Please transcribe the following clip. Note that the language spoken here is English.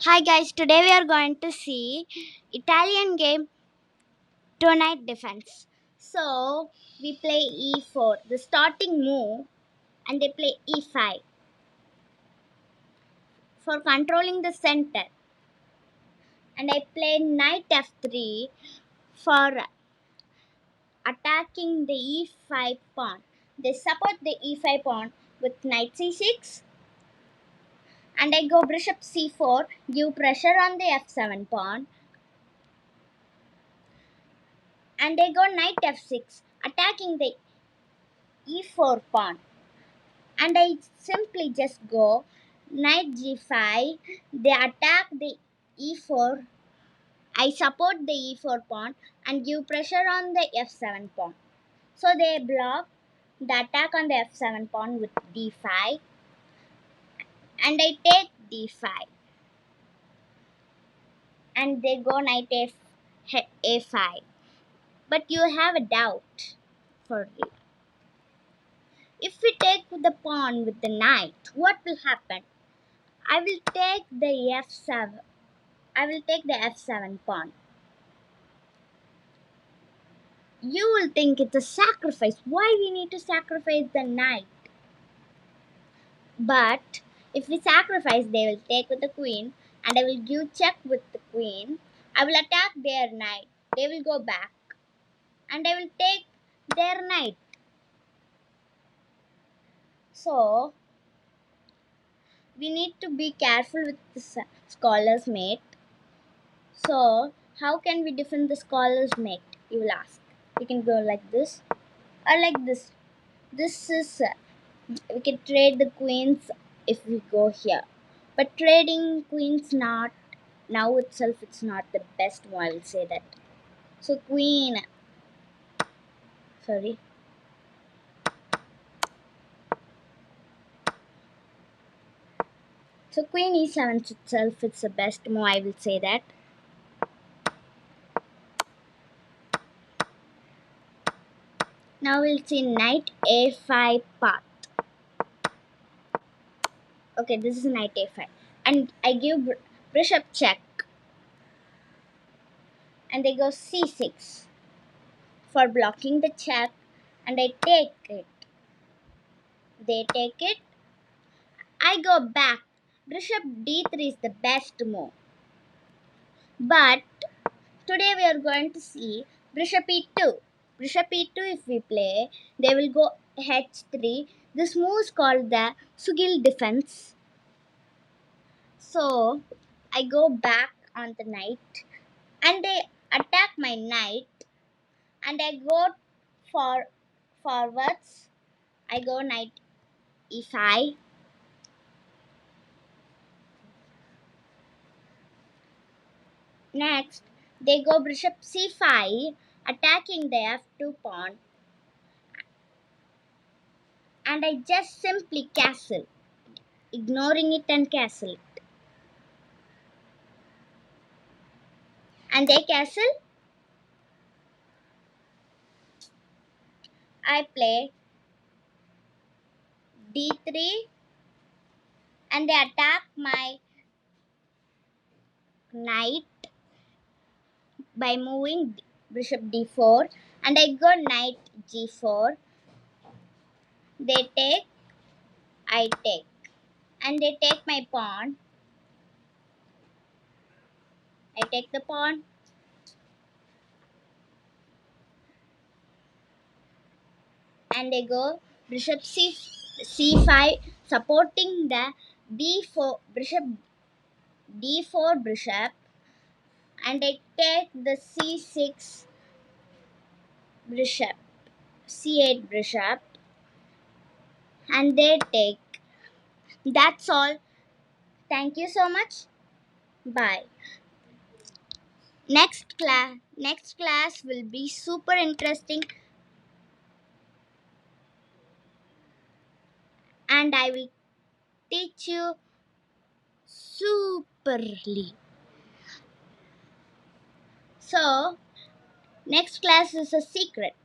Hi guys, today we are going to see Italian game Tonight Defense. So we play e4, the starting move, and they play e5 for controlling the center. And I play knight f3 for attacking the e5 pawn. They support the e5 pawn with knight c6, and I go bishop c4, give pressure on the f7 pawn, and I go knight f6, attacking the e4 pawn. And I simply just go knight g5. They attack the e4. I support the e4 pawn and give pressure on the f7 pawn. So they block the attack on the f7 pawn with d5, and I take d5, and they go knight a5. But you have a doubt for me. If we take the pawn with the knight, what will happen? I will take the f7. I will take the f7 pawn. You will think it's a sacrifice. Why we need to sacrifice the knight? But if we sacrifice, they will take with the queen, and I will give check with the queen. I will attack their knight. They will go back, and I will take their knight. So we need to be careful with the scholar's mate. So how can we defend the scholar's mate? You will ask. We can go like this or like this. This is we can trade the queens if we go here, but trading queens not now itself, it's not the best one, I will say that. So queen, sorry, so queen e7 itself, it's the best move, I will say that. Now we'll see knight a5 path. Okay, this is knight a5, and I give bishop check, and they go c6 for blocking the check, and I take it. They take it. I go back. Bishop d3 is the best move. But today we are going to see Bishop e2. Bishop e2, if we play, they will go h3. This move is called the Sugil defense. So I go back on the knight, and they attack my knight, and I go for forwards. I go knight e5. Next, they go bishop c5, attacking the f2 pawn, and I just simply castle, ignoring it and castle it. And they castle. I play d3, and they attack my knight by moving bishop d4, and I go knight g4. They take, I take, and they take my pawn. I take the pawn, and they go bishop c5, supporting the d4 bishop, d4 bishop, and I take the c6 bishop, c8 bishop, and they take. That's all. Thank you so much. Bye. Next class will be super interesting, and I will teach you superly. So next class is a secret.